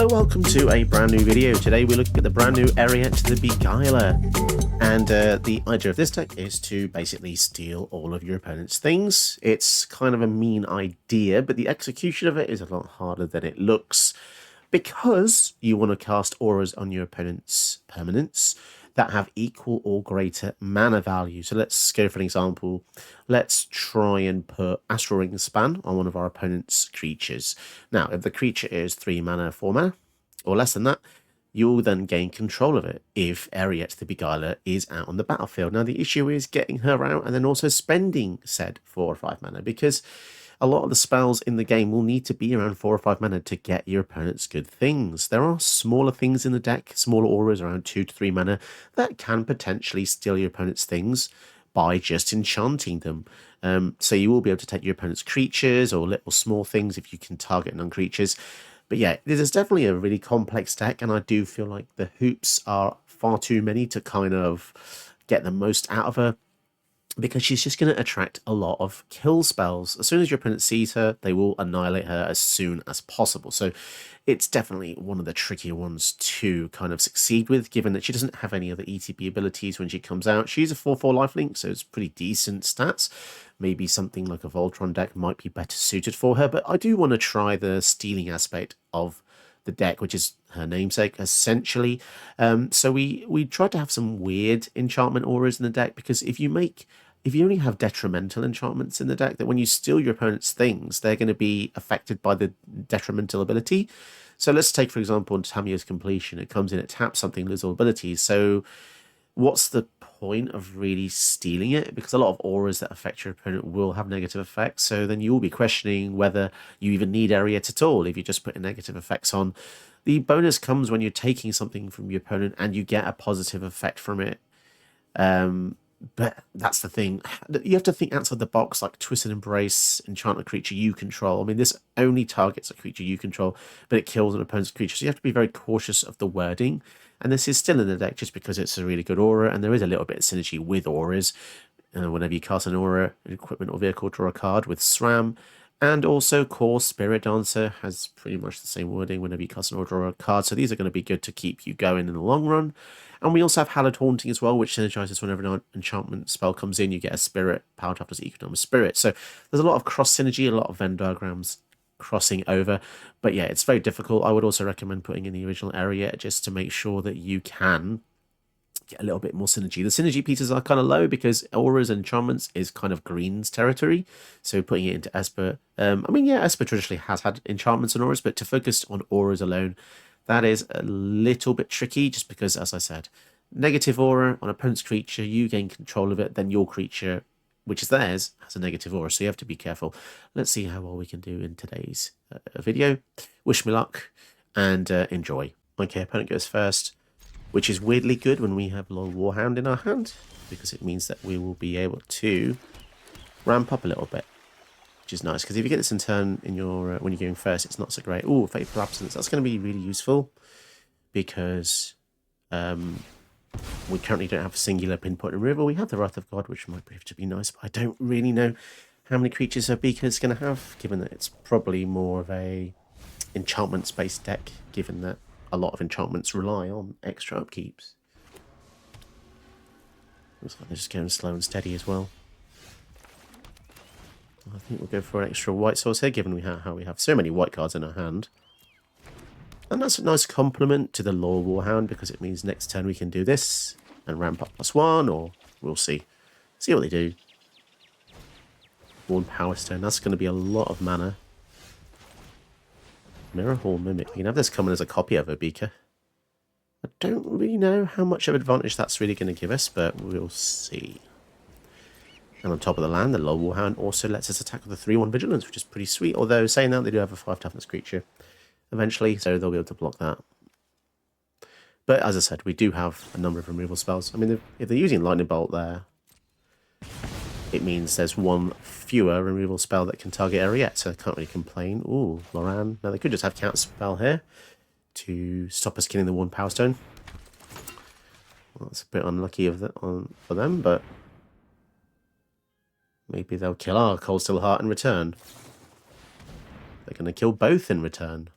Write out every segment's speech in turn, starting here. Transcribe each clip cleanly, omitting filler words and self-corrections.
Hello, welcome to a brand new video. Today we're looking at the brand new Eriette, the Beguiler. And the idea of this deck is to basically steal all of your opponent's things. It's kind of a mean idea, but the execution of it is a lot harder than it looks, because you want to cast auras on your opponent's permanents that have equal or greater mana value. So let's go for an example. Let's try and put Astral Ring Span on one of our opponent's creatures. Now, if the creature is 3 mana, 4 mana, or less than that, you'll then gain control of it if Eriette the Beguiler is out on the battlefield. Now, the issue is getting her out and then also spending said 4 or 5 mana, because a lot of the spells in the game will need to be around 4 or 5 mana to get your opponent's good things. There are smaller things in the deck, smaller auras around 2 to 3 mana, that can potentially steal your opponent's things by just enchanting them. So you will be able to take your opponent's creatures or little small things if you can target non-creatures. But yeah, this is definitely a really complex deck, and I do feel like the hoops are far too many to kind of get the most out of her, because she's just going to attract a lot of kill spells. As soon as your opponent sees her, they will annihilate her as soon as possible. So it's definitely one of the trickier ones to kind of succeed with, given that she doesn't have any other ETB abilities when she comes out. She's a 4/4 lifelink, so it's pretty decent stats. Maybe something like a Voltron deck might be better suited for her, but I do want to try the stealing aspect of the deck, which is her namesake, essentially. So we tried to have some weird enchantment auras in the deck, because if you only have detrimental enchantments in the deck, that when you steal your opponent's things, they're going to be affected by the detrimental ability. So let's take, for example, Tamiya's Completion. It comes in, it taps something, loses all abilities. So what's the point of really stealing it? Because a lot of auras that affect your opponent will have negative effects. So then you will be questioning whether you even need Eriette at all if you just put negative effects on. The bonus comes when you're taking something from your opponent and you get a positive effect from it. But that's the thing. You have to think outside the box, like Twist and Embrace, enchant a creature you control. I mean, this only targets a creature you control, but it kills an opponent's creature. So you have to be very cautious of the wording. And this is still in the deck just because it's a really good aura, and there is a little bit of synergy with auras. Whenever you cast an aura, an equipment or vehicle, draw a card with SRAM. And also Core Spirit Dancer has pretty much the same wording whenever you cast an aura, draw a card. So these are going to be good to keep you going in the long run. And we also have Hallowed Haunting as well, which synergizes whenever an enchantment spell comes in, you get a spirit, power tap does equal number spirit. So there's a lot of cross synergy, a lot of Venn diagrams crossing over. But yeah, it's very difficult. I would also recommend putting in the original Eriette just to make sure that you can get a little bit more synergy. The synergy pieces are kind of low because auras and enchantments is kind of Green's territory. So putting it into Esper, I mean, yeah, Esper traditionally has had enchantments and auras, but to focus on auras alone, that is a little bit tricky, just because, as I said, negative aura on opponent's creature, you gain control of it, then your creature, which is theirs, has a negative aura, so you have to be careful. Let's see how well we can do in today's video. Wish me luck, and enjoy. Okay, opponent goes first, which is weirdly good when we have Lol Warhound in our hand, because it means that we will be able to ramp up a little bit, which is nice, because if you get this in turn in your when you're going first, it's not so great. Oh, Fateful Absence, that's going to be really useful, because we currently don't have a singular pinpoint removal. We have the Wrath of God, which might prove to be nice, but I don't really know how many creatures a Beaker is going to have, given that it's probably more of a enchantments-based deck, given that a lot of enchantments rely on extra upkeeps. Looks like they're just going slow and steady as well. I think we'll go for an extra white source here, given how we have so many white cards in our hand. And that's a nice compliment to the Lore Warhound, because it means next turn we can do this and ramp up +1, or we'll see. See what they do. One Power Stone, that's going to be a lot of mana. Mirror Hall Mimic, we can have this coming as a copy of a Beaker. I don't really know how much of advantage that's really going to give us, but we'll see. And on top of the land, the Lore Warhound also lets us attack with a 3/1 Vigilance, which is pretty sweet. Although, saying that, they do have a 5 toughness creature eventually, so they'll be able to block that. But as I said, we do have a number of removal spells. I mean, if they're using Lightning Bolt there, it means there's one fewer removal spell that can target Eriette, so I can't really complain. Ooh, Loran. Now, they could just have Counter Spell here to stop us killing the one Power Stone. Well, that's a bit unlucky for them, but maybe they'll kill our Cold Steel Heart in return. They're going to kill both in return.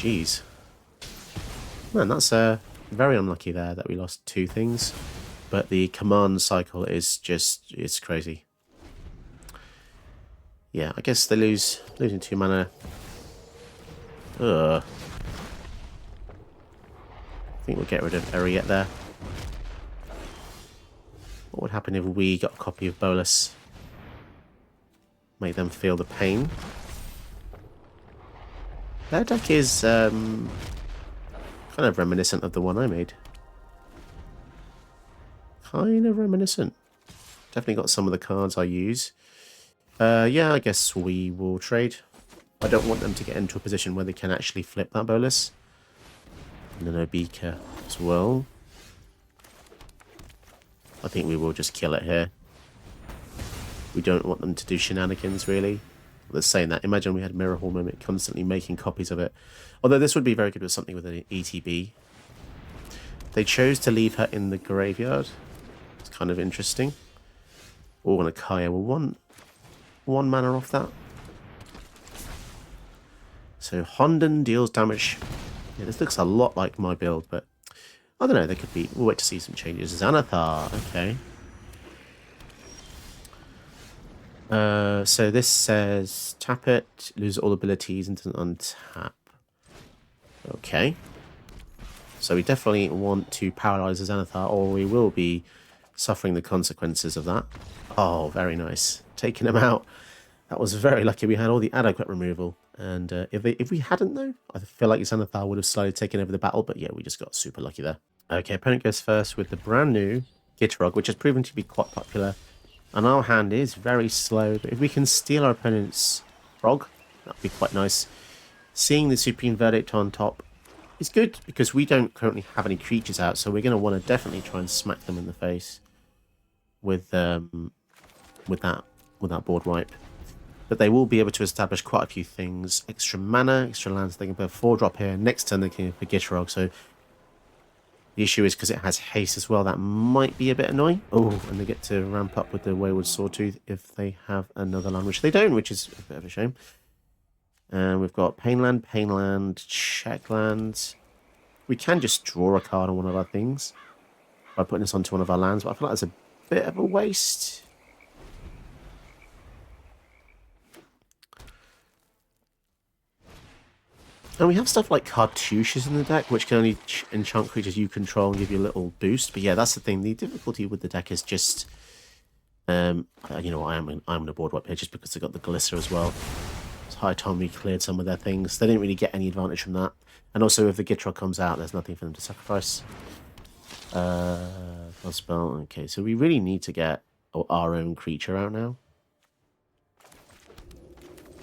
Jeez. Man, that's very unlucky there that we lost 2 things. But the command cycle is just, it's crazy. Yeah, I guess they losing 2 mana. Ugh. I think we'll get rid of Eriette there. What would happen if we got a copy of Bolus? Make them feel the pain. Their deck is kind of reminiscent of the one I made. Kind of reminiscent. Definitely got some of the cards I use. Yeah, I guess we will trade. I don't want them to get into a position where they can actually flip that Bolus. And then Obika as well. I think we will just kill it here. We don't want them to do shenanigans, really. They're saying that. Imagine we had Mirror Hall Mimic constantly making copies of it. Although this would be very good with something with an ETB. They chose to leave her in the graveyard. It's kind of interesting. Oh, and a Kaya will want 1 mana off that. So Honden deals damage. Yeah, this looks a lot like my build, but I don't know. There could be. We'll wait to see some changes. Xanathar, okay. So this says tap it, lose all abilities, and doesn't untap. Okay. So we definitely want to paralyze the Xanathar, or we will be suffering the consequences of that. Oh, very nice. Taking him out. That was very lucky. We had all the adequate removal. And if we hadn't, though, I feel like Xanathar would have slowly taken over the battle. But yeah, we just got super lucky there. Okay, opponent goes first with the brand new Gitrog, which has proven to be quite popular. And our hand is very slow. But if we can steal our opponent's Frog, that would be quite nice. Seeing the Supreme Verdict on top is good, because we don't currently have any creatures out. So we're going to want to definitely try and smack them in the face with that board wipe. But they will be able to establish quite a few things. Extra mana, extra lands. They can put a 4-drop here. Next turn they can put Gitrog. So the issue is because it has haste as well. That might be a bit annoying. Oh, and they get to ramp up with the Wayward Sawtooth if they have another land, which they don't, which is a bit of a shame. And we've got Painland, Checkland. We can just draw a card on one of our things by putting this onto one of our lands, but I feel like that's a bit of a waste. And we have stuff like Cartouches in the deck, which can only enchant creatures you control and give you a little boost. But yeah, that's the thing. The difficulty with the deck is just, you know, I'm in a board wipe here just because they got the Glisser as well. It's high time we cleared some of their things. They didn't really get any advantage from that. And also, if the Gitrog comes out, there's nothing for them to sacrifice. Spell. Okay, so we really need to get our own creature out now.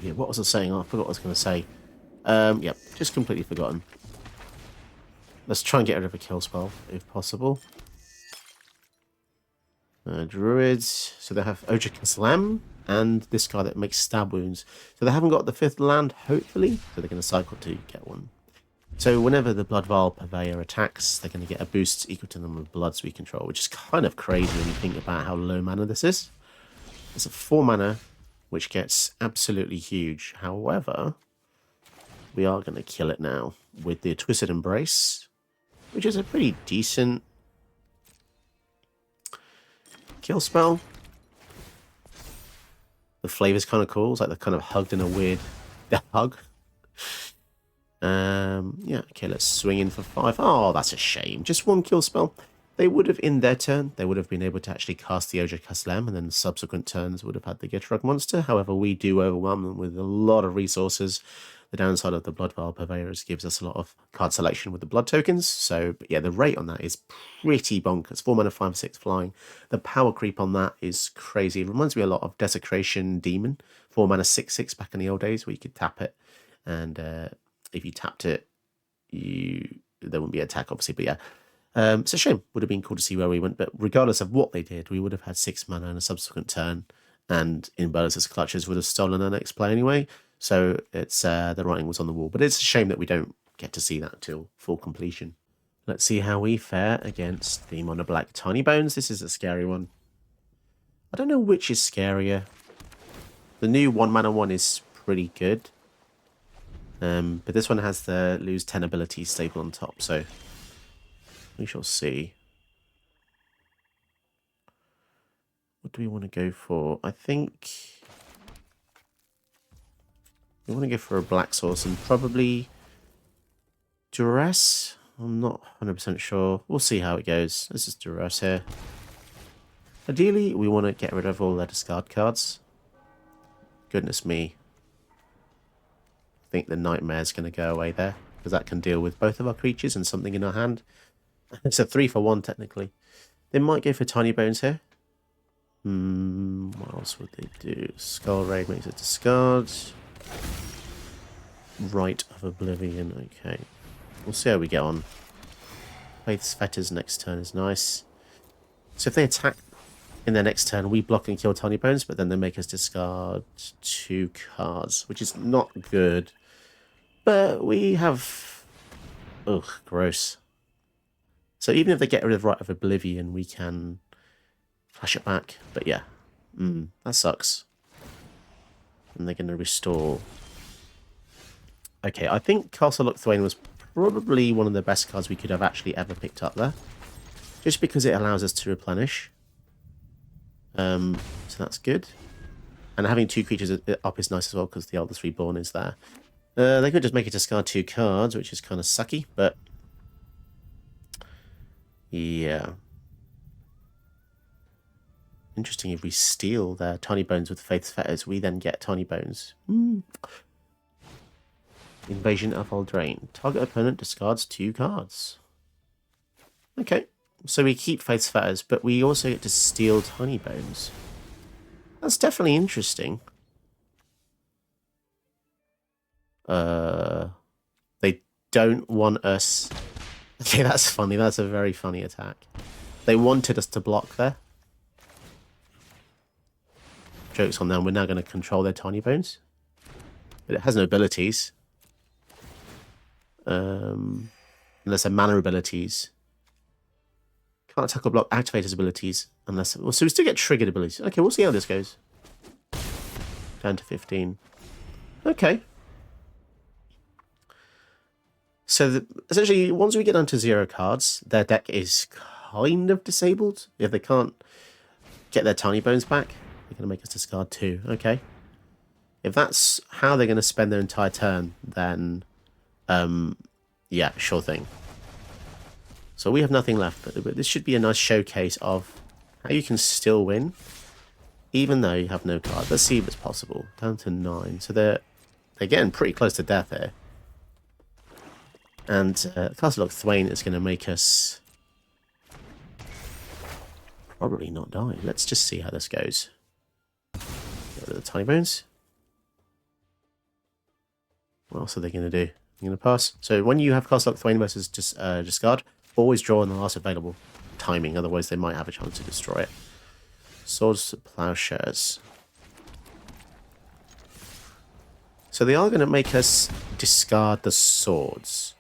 Yeah, what was I saying? Oh, I forgot what I was going to say. Yep, just completely forgotten. Let's try and get rid of a kill spell, if possible. Druids. So they have Ojika Slam and this guy that makes stab wounds. So they haven't got the 5th land, hopefully. So they're going to cycle to get one. So whenever the Blood Vial Purveyor attacks, they're going to get a boost equal to the number of bloods we control, which is kind of crazy when you think about how low mana this is. It's a 4 mana, which gets absolutely huge. However, we are going to kill it now with the Twisted Embrace, which is a pretty decent kill spell. The flavor's kind of cool. It's like they're kind of hugged in a weird hug. Yeah, okay, let's swing in for 5. Oh, that's a shame. Just 1 kill spell. They would have, in their turn, they would have been able to actually cast the Ojika Slam, and then subsequent turns would have had the Gitrog monster. However, we do overwhelm them with a lot of resources. The downside of the Blood Vial Purveyor is gives us a lot of card selection with the blood tokens. So, but yeah, the rate on that is pretty bonkers. 4 mana, 5/6 flying. The power creep on that is crazy. It reminds me a lot of Desecration Demon. 4 mana, 6/6 back in the old days where you could tap it. And if you tapped it, there wouldn't be an attack, obviously. But yeah, it's a shame. Would have been cool to see where we went. But regardless of what they did, we would have had 6 mana in a subsequent turn. And in Bolus's clutches would have stolen our next play anyway. So it's the writing was on the wall. But it's a shame that we don't get to see that until full completion. Let's see how we fare against the Mono Black Tiny Bones. This is a scary one. I don't know which is scarier. The new 1 mana one is pretty good. But this one has the lose 10 abilities stable on top, so we shall see. What do we want to go for? I think we want to go for a black source and probably duress. I'm not 100% sure. We'll see how it goes. This is duress here. Ideally, we want to get rid of all their discard cards. Goodness me. I think the nightmare's going to go away there, because that can deal with both of our creatures and something in our hand. It's a 3-for-1 technically. They might go for tiny bones here. What else would they do? Skull Raid makes it discard. Rite of Oblivion, okay. We'll see how we get on. Faith's Fetters next turn is nice. So if they attack in their next turn, we block and kill Tiny Bones, but then they make us discard 2 cards, which is not good. But we have... Ugh, gross. So even if they get rid of Rite of Oblivion, we can flash it back. But yeah, that sucks. And they're going to restore... Okay, I think Castle Loch Thwain was probably one of the best cards we could have actually ever picked up there. Just because it allows us to replenish. So that's good. And having 2 creatures up is nice as well, because the Eldest Reborn is there. They could just make it discard 2 cards, which is kind of sucky, but... yeah. Interesting, if we steal their Tiny Bones with Faith's Fetters, we then get Tiny Bones. Invasion of Eldraine. Target opponent discards 2 cards. Okay, so we keep Faith's Fetters, but we also get to steal Tiny Bones. That's definitely interesting. They don't want us... Okay, that's funny. That's a very funny attack. They wanted us to block there. Joke's on them. We're now going to control their Tiny Bones. But it has no abilities. Unless they're mana abilities. Can't attack or block activators abilities. Unless... Well, so we still get triggered abilities. Okay, we'll see how this goes. Down to 15. Okay. So essentially, once we get down to 0 cards, their deck is kind of disabled. If they can't get their Tiny Bones back, they're going to make us discard 2. Okay. If that's how they're going to spend their entire turn, then yeah, sure thing. So we have nothing left, but this should be a nice showcase of how you can still win, even though you have no card. Let's see if it's possible. Down to 9. So they're getting pretty close to death here. And Castle Loch Thwain is going to make us probably not die. Let's just see how this goes. Get rid of the Tiny Bones. What else are they going to do? They're going to pass. So when you have Castle Loch Thwain versus just discard, always draw in the last available timing. Otherwise, they might have a chance to destroy it. Swords to Plowshares. So they are going to make us discard the swords.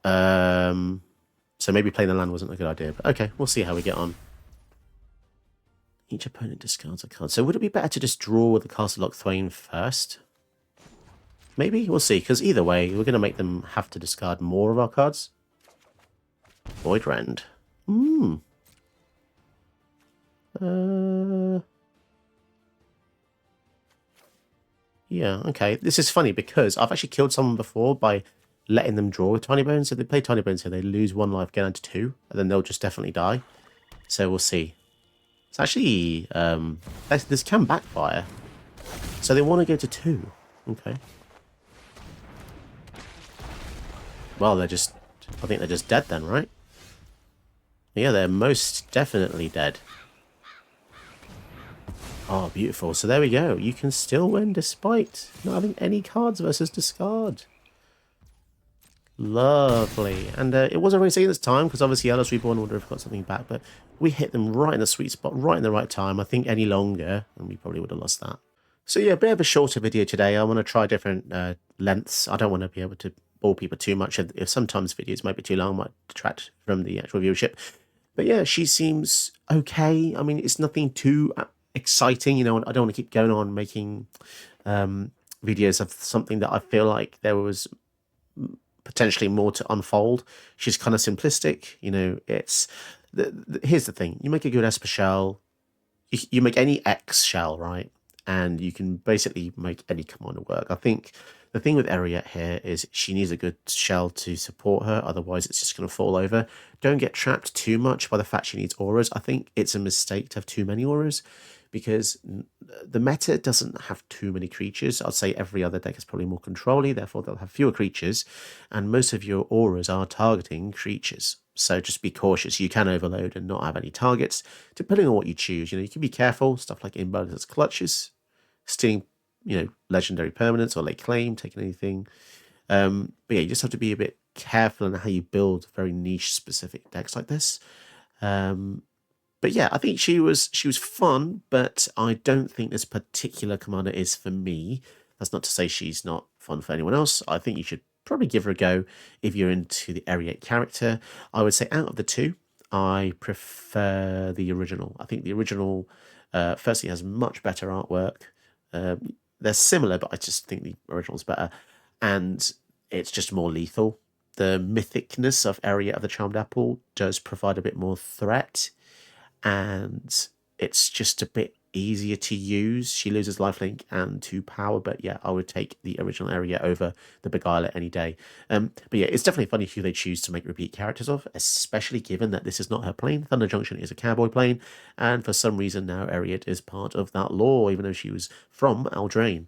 So maybe playing the land wasn't a good idea, but okay, we'll see how we get on. Each opponent discards a card. So would it be better to just draw with the Castle Loch Thwain first? Maybe? We'll see, because either way, we're going to make them have to discard more of our cards. Void Rend. Yeah, okay. This is funny because I've actually killed someone before by letting them draw with Tiny Bones. So they play Tiny Bones here, they lose 1 life, get down to 2, and then they'll just definitely die. So we'll see. It's actually... this can backfire. So they want to go to 2. Okay. Well, they're just... I think they're just dead then, right? Yeah, they're most definitely dead. Oh, beautiful. So there we go. You can still win despite not having any cards versus discard. Lovely. And it wasn't really saying this time, because obviously Eldest Reborn would have got something back, but we hit them right in the sweet spot, right in the right time. I think any longer, and we probably would have lost that. So yeah, a bit of a shorter video today. I want to try different lengths. I don't want to be able to bore people too much. If sometimes videos might be too long, might detract from the actual viewership. But yeah, she seems okay. I mean, it's nothing too exciting, you know. I don't want to keep going on making videos of something that I feel like there was potentially more to unfold. She's kind of simplistic, you know. It's here's the thing: you make a good Esper shell, you make any X shell, right, and you can basically make any commander work. I think the thing with Eriette here is she needs a good shell to support her, otherwise it's just going to fall over. Don't get trapped too much by the fact she needs auras. I think it's a mistake to have too many auras, because the meta doesn't have too many creatures. I'd say every other deck is probably more controlly, therefore they'll have fewer creatures, and most of your auras are targeting creatures. So just be cautious. You can overload and not have any targets, depending on what you choose. You know, you can be careful, stuff like imbalance clutches, stealing, you know, legendary permanents or late claim, taking anything. But yeah, you just have to be a bit careful in how you build very niche specific decks like this. But yeah, I think she was fun, but I don't think this particular commander is for me. That's not to say she's not fun for anyone else. I think you should probably give her a go if you're into the Eriette character. I would say out of the two, I prefer the original. I think the original, firstly, has much better artwork. They're similar, but I just think the original's better. And it's just more lethal. The mythicness of Eriette of the Charmed Apple does provide a bit more threat, and it's just a bit easier to use. She loses lifelink and 2 power, but yeah, I would take the original Eriette over the Beguiler any day. But yeah, it's definitely funny who they choose to make repeat characters of, especially given that this is not her plane. Thunder Junction is a cowboy plane, and for some reason now Eriette is part of that lore, even though she was from Eldraine.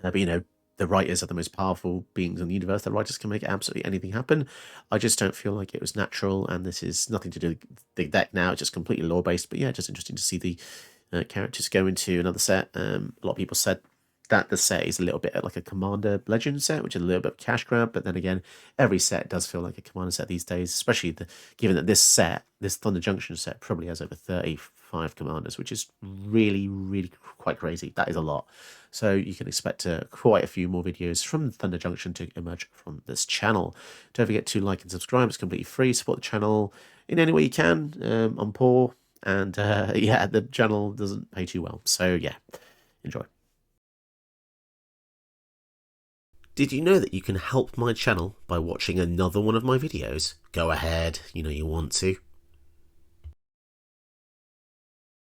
But you know, the writers are the most powerful beings in the universe. The writers can make absolutely anything happen. I just don't feel like it was natural, and this is nothing to do with the deck now. It's just completely lore-based. But yeah, just interesting to see the characters go into another set. A lot of people said that the set is a little bit like a Commander Legend set, which is a little bit of cash grab. But then again, every set does feel like a Commander set these days, especially given that this Thunder Junction set, probably has over 35 Commanders, which is really, really quite crazy. That is a lot. So you can expect quite a few more videos from Thunder Junction to emerge from this channel. Don't forget to like and subscribe. It's completely free. Support the channel in any way you can. I'm poor, and yeah, the channel doesn't pay too well. So yeah, enjoy. Did you know that you can help my channel by watching another one of my videos? Go ahead, you know you want to.